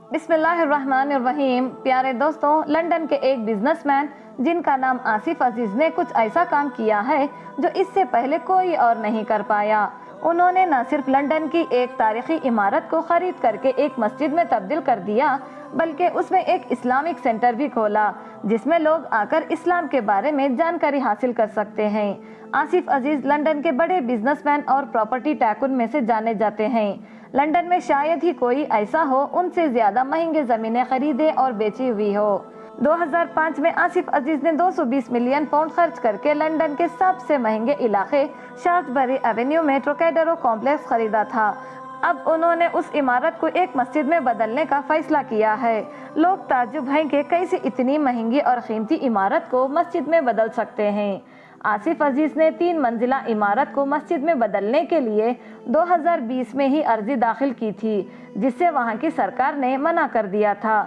बिस्मिल्लाहिर्रहमानिर्रहीम। प्यारे दोस्तों, लंदन के एक बिजनेसमैन जिनका नाम आसिफ अजीज ने कुछ ऐसा काम किया है जो इससे पहले कोई और नहीं कर पाया। उन्होंने न सिर्फ लंदन की एक तारीखी इमारत को खरीद करके एक मस्जिद में तब्दील कर दिया, बल्कि उसमें एक इस्लामिक सेंटर भी खोला जिसमें लोग आकर इस्लाम के बारे में जानकारी हासिल कर सकते हैं। आसिफ अजीज लंदन के बड़े बिजनेसमैन और प्रॉपर्टी टाइकून में से जाने जाते हैं। लंदन में शायद ही कोई ऐसा हो उनसे ज्यादा महंगे जमीनें खरीदे और बेची हुई हो। 2005 में आसिफ अजीज ने 220 मिलियन पाउंड खर्च करके लंदन के सबसे महंगे इलाके शाफ्टसबरी एवेन्यू में ट्रोकेडरो कॉम्प्लेक्स खरीदा था। अब उन्होंने उस इमारत को एक मस्जिद में बदलने का फैसला किया है। लोग ताज्जुब हैं कि कैसे इतनी महंगी और कीमती इमारत को मस्जिद में बदल सकते हैं। आसिफ अजीज ने 3 मंजिला इमारत को मस्जिद में बदलने के लिए 2020 में ही अर्जी दाखिल की थी, जिससे वहां की सरकार ने मना कर दिया था।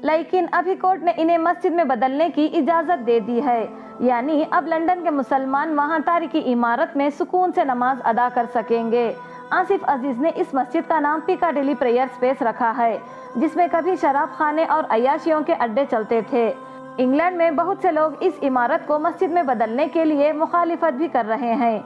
लेकिन अभी कोर्ट ने इन्हें मस्जिद में बदलने की इजाज़त दे दी है, यानी अब लंदन के मुसलमान वहां तारीखी इमारत में सुकून से नमाज अदा कर सकेंगे। आसिफ अजीज ने इस मस्जिद का नाम पिकाडेली प्रेयर स्पेस रखा है, जिसमें कभी शराब खाने और अय्याशियों के अड्डे चलते थे। इंग्लैंड में बहुत से लोग इस इमारत को मस्जिद में बदलने के लिए मुखालिफत भी कर रहे हैं,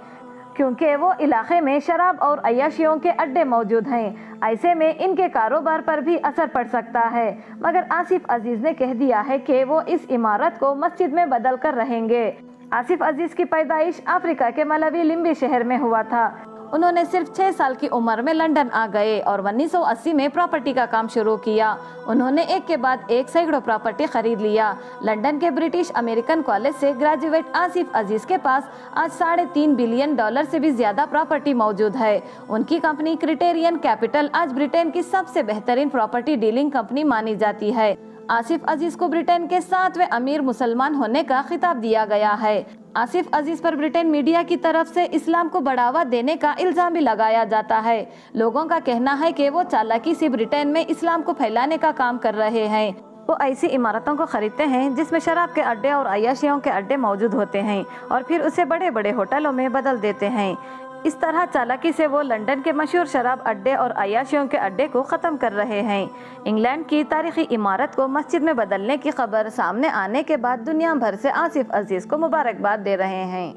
क्योंकि वो इलाके में शराब और अय्याशियों के अड्डे मौजूद हैं। ऐसे में इनके कारोबार पर भी असर पड़ सकता है। मगर आसिफ अजीज ने कह दिया है कि वो इस इमारत को मस्जिद में बदल कर रहेंगे। आसिफ अजीज की पैदाइश अफ्रीका के मलावी लिम्बी शहर में हुआ था। उन्होंने सिर्फ 6 साल की उम्र में लंदन आ गए और 1980 में प्रॉपर्टी का काम शुरू किया। उन्होंने एक के बाद एक सैकड़ों प्रॉपर्टी खरीद लिया। लंदन के ब्रिटिश अमेरिकन कॉलेज से ग्रेजुएट आसिफ अजीज के पास आज $3.5 बिलियन से भी ज्यादा प्रॉपर्टी मौजूद है। उनकी कंपनी क्रिटेरियन कैपिटल आज ब्रिटेन की सबसे बेहतरीन प्रॉपर्टी डीलिंग कंपनी मानी जाती है। आसिफ अजीज को ब्रिटेन के 7वें अमीर मुसलमान होने का खिताब दिया गया है। आसिफ अजीज पर ब्रिटेन मीडिया की तरफ से इस्लाम को बढ़ावा देने का इल्जाम भी लगाया जाता है। लोगों का कहना है कि वो चालाकी से ब्रिटेन में इस्लाम को फैलाने का काम कर रहे हैं। वो ऐसी इमारतों को खरीदते हैं जिसमें शराब के अड्डे और अय्याशियों के अड्डे मौजूद होते हैं और फिर उसे बड़े बड़े होटलों में बदल देते हैं। इस तरह चालाकी से वो लंदन के मशहूर शराब अड्डे और अय्याशियों के अड्डे को ख़त्म कर रहे हैं। इंग्लैंड की तारीखी इमारत को मस्जिद में बदलने की खबर सामने आने के बाद दुनिया भर से आसिफ अजीज को मुबारकबाद दे रहे हैं।